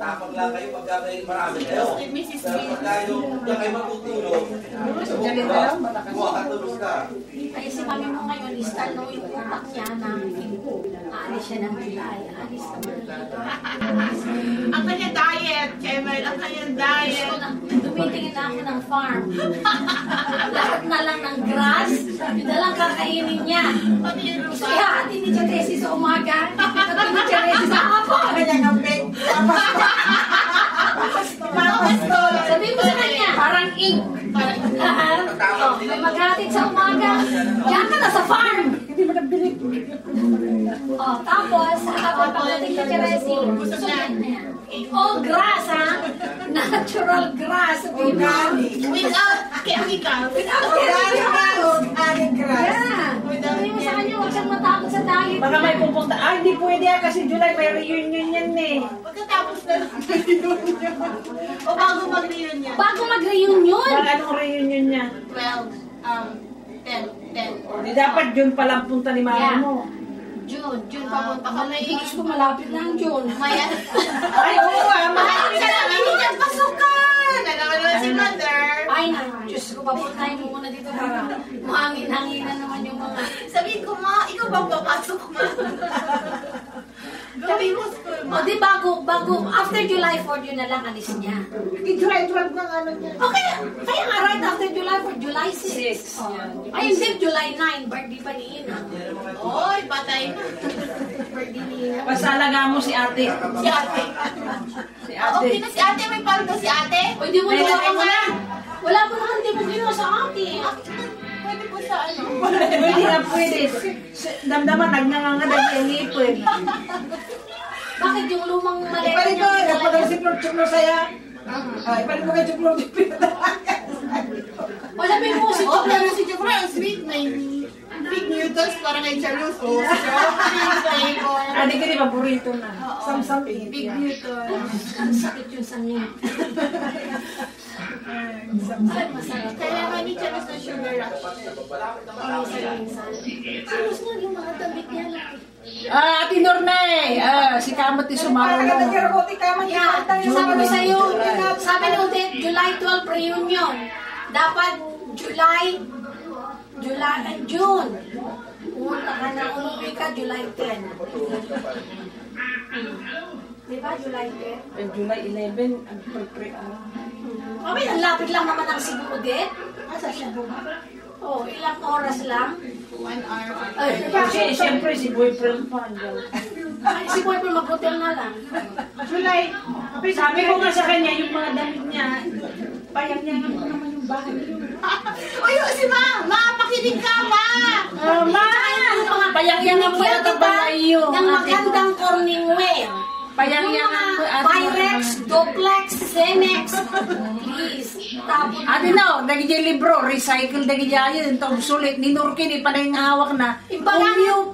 Tapag lang kayo pagka may marami kayo. Pero pagka yung kayo matutulog, makakatulog ka. Kaya si mami mo ngayon, istalo yung utak niya na aalis siya ng July. Aalis naman. Ang kanya diet, Kevin, ang kanya diet. Tumitingin na ako ng farm. Lahat na lang ng grass, yun na lang kakainin niya. Kaya atin ni Chadesi sa umaga, atin ni Chadesi sa hapon. Kanya ng big. Sabi mo sa kanya, parang ink. May maghatid sa umaga. Diyan ka na sa farm. Hindi mo nabili. Tapos, habang pagdating ni Chadesi, all grass, ha? Natural grass. Without chemical. Organic grass. Yeah. Sabi mo sa kanya, huwag siyang matakot sa diet. Baka may pupunta. Ay, hindi pwede yan kasi July may reunion yan eh. Pagkatapos na lang reunion. O bago mag-reunion. Bago mag-reunion. Baka anong reunion niya? 10. Di dapat June pa lang punta ni mama Yeah. mo. June papunta ka na. Diyos ko, malapit na ang June. Maya. Ay, oo ah. Mahal ka lang, hindi niya pasukan. Alam mo naman si Mother. Ay na, Diyos ko, papuntahin mo muna dito para mahangin-hanginan naman yung mga... Sabihin ko, ma, ikaw bang papasok, ma? Gawin mo school, ma. O di bago, after July 4, yun na lang alis niya. July 12 ng ano niya. Okay, kaya nga right after July 4, July 6. Ay, hindi, July 9, birthday pa ni Ina. Oy, patay na. Birthday ni Ina. Pasalaga mo si ate. Si ate. Si Okay ate. na si ate, may paldo si ate. O, hindi mo Ay, ginawa lagay mo ka na. Wala mo naman, hindi mo ginawa sa akin. Pwede po sa ano. Hindi na pwede. Damdaman, nagnangangadag yung ngipin. Bakit yung lumang maleta Ipalit mo, niya? napagano si Chuklo saya. Ipalit mo kay Chuklo. O, sabi mo si Oh, Chokla. pero si Jeffrey, ang sweet na yung big noodles, parang kay Charles. Oh, flavor. Adi ka di paborito na. Samsam Big noodles. Ang sakit yung sangin. Ay, masarap. Kailangan ni Charles na sugar rush. Ay, Salos nga yung mga damit niya lang. Ate Nornay, si Kamot ni Sumaro na. Yeah, sabi ko sa'yo, sabi ni Odette, July 12 reunion. Dapat June. Pumunta ka na, umuwi ka, July 10. Di ba, July 10? July 11, ang pre Mami, ang lapit lang naman ang Cebu, Odette. Asa Cebu? Oh, ilang oras lang. 1 hour. Ay, Kasi siyempre si boyfriend pa. si boyfriend mag-hotel na lang. July, sabi ko nga sa kanya, yung mga damit niya, payang niya nga naman yung bahay niyo. Uy, si Ma! Ma, makinig ka, Ma! Ma! Payang yan ang mga tabalayo. Ng magandang corning wear. Payang yan ang Pyrex, Duplex, Cenex. Please. Tapos Ate no, nagiging libro, recycle nagiging yun, ito obsolete, ni Nurkin, ipanay nga hawak na.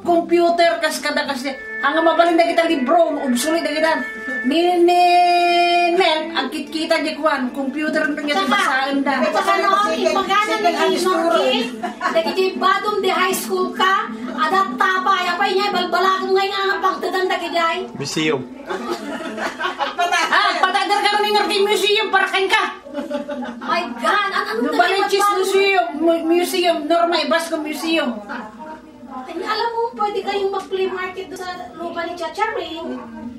Computer kas kada kasi, hanggang mabalin na kita libro, obsolete na kita. Nel, ang kita niya kuhan, computer na nga basahin na. saka noon, ipagana ni Norkin, nagiging badong di high school ka, adat tapa, yapay niya, balbalagan ngayon ang pagtadanda kajay. Museum. Patadar ka ni Nurkin Museum, para kain ka. My God, ano No Balenchis Museum, Norma Basco Museum. Alam mo, pwede kayong mag-play market doon sa lupa ni Chacharing.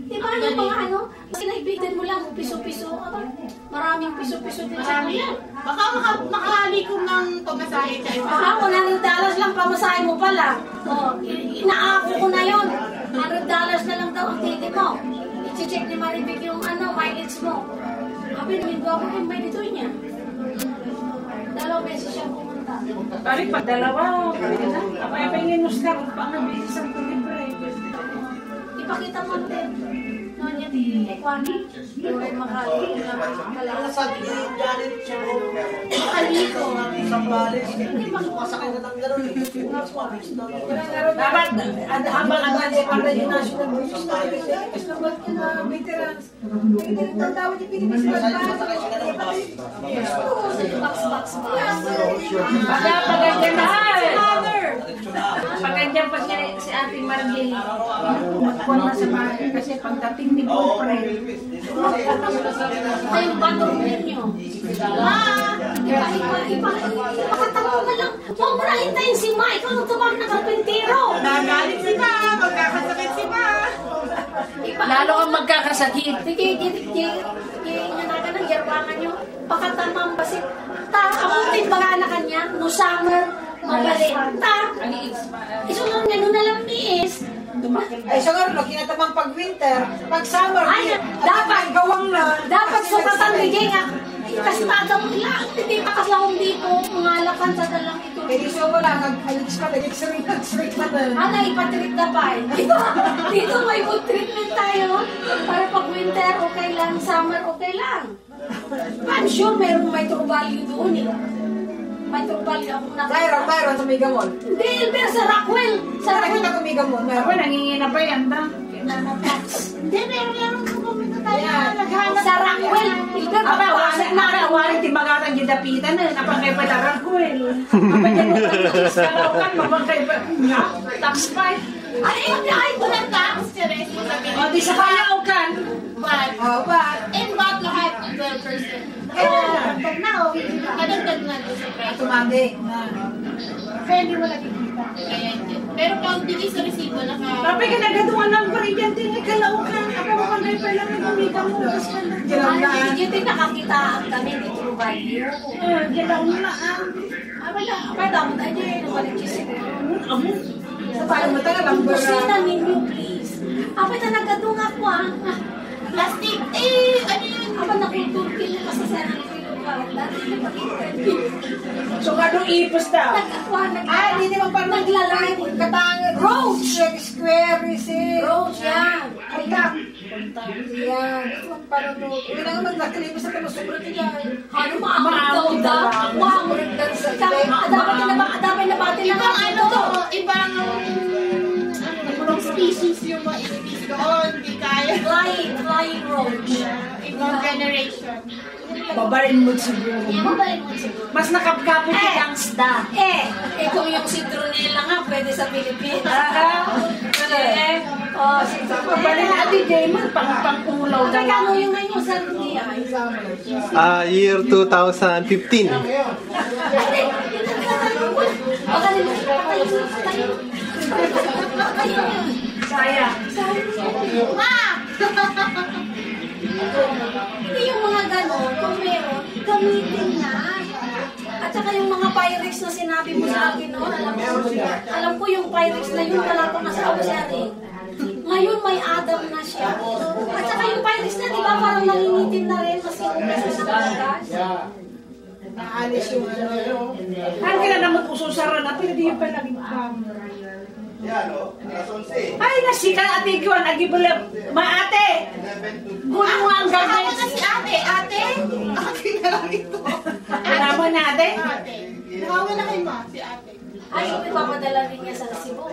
Di ba yung mga ano? Sinaibigan mo lang, piso-piso. Maraming piso-piso din sa yan. Baka makahalikom ng pamasahe tayo. $100 lang pamasahe mo pala. O, inaako ko na yun. $100 na lang daw ang titi mo. I-check ni Maribik yung mileage mo. Sabi, namin ako yung may dito niya. 2 beses siya pumunta. Pari pag dalawa, pwede na. Kapag pahingin mo sila, pang nabis ang libre. Ipakita mo din. Noon niya di Ekwani. Yung Makati. Sabi ni Janet, Kaliko. hindi masakay na ng gano'n. Dapat, habang advance pa rin yung national news tayo. Box. Pagka ganyan na. Pag andyan pa si Ate Margie, magkuhan na sa bahay kasi pagdating ni boyfriend. Ay, yung bathroom ninyo. Ipakatalo ka lang. Huwag mo na hintayin si Ma. Ikaw nang tumawag na karpintero. Nagalit si Ma, magkakasakit si Ma. Lalo kang magkakasakit. Sige, inanaga ng yarbangan nyo. Pakatamang basit. Amutin baga na kanya. No summer, magalit. Isunod niya, no nalang niis. Ay, siguro, kinatamang pag winter, pag summer, Ay, dapat gawang na. Dapat sukatan bigay nga. Kasi tataw lang. Hindi makasawang di po. Mga lakan sa dalang ito. Kaya so wala, nag-alis pa, nag-x-ray pa na. Ano, ipatreat na pa eh. Dito may good treatment tayo. Para pag winter, okay lang. Summer, okay lang. I'm sure may true value doon eh. May true value akong nakita. Mayroon sa may gamon. Hindi, pero sa Rockwell. Sa Sa Rockwell. nakita ko may gamon, Ako, meron. nangingina pa yan ba? Hindi, meron ko pumunta tayo. Naghanap sa Rockwell. Ilber, Apa, papasok na. wala timagatan yung dapitan na, napakay pa larang ko eh. Apa dyan mo pag-iis ka lang kan, mapagkay pa, nga, tax fight. Ay, ito lang tax. O, di sa kaya o kan. Oh, ba? But lahat ng 12%. Dagdag na, oh. Kadagdag na doon sa price. Tumandi. Kaya hindi mo nakikita. Ayan din. Pero pag bigay sa resibo, Tapi ka nagaduan ng parin din, kalaukan. Ako mapagkay pa lang, nagumita mo. Ay, hindi din nakakita kami ni True Value. Galaw na Apa dapat aja yang balik sisi. Sa parang matagal ang Kusina ninyo, please. Apa talaga doon ako ah. plastic. Eh, ano yun? Apa nakultur kilo kasi sa ano kilo pa. Dati na pag-interview. So, kadong ipos daw. Nag-aqua, Hindi naman parang naglalay. katangan. Roach! Square, receipt. Roach, yan. Kontak. Yan. Parang no. Yun ang nagkakalipas sa tanong sobrang nila. Ano maamog daw da? Maamog daw sa dapat na bati na Ibang ano, to. ibang species yung mga species doon. Hindi kaya. Flying roach. Ibang generation. Babarin mo siguro. Yan mo ba rin mo siguro? Mas nakapkapit yung gangsta. Kung yung citronella nga, pwede sa Pilipinas. Si Babarin na Ate Jayman, pang-pangkulaw na lang. Ano yung ngayon sa Runia? Year 2015. Baka rin mo patay. Saya. Ma! Hindi yung mga gano'n, kung meron, gamitin na. At saka yung mga Pyrex na sinabi mo sa akin, no? Alam ko yung Pyrex na yun, wala pa masabi siya rin. Ngayon may Adam na siya. At saka yung Pyrex na, di ba, parang nangingitin na rin kasi ugas na nakagas. Naalis yung ano. Ang kailan naman ususaran na, pero di yung palaging Ay, nasika Ate Gwan, agibulab. Maate! Gulo mo ang Ako gamit. na si ate. Ate? Akin na lang ito. Naman natin. Ate. Nakawin na kay Ma, si ate. Ay, ipapadala rin niya sa Cebu.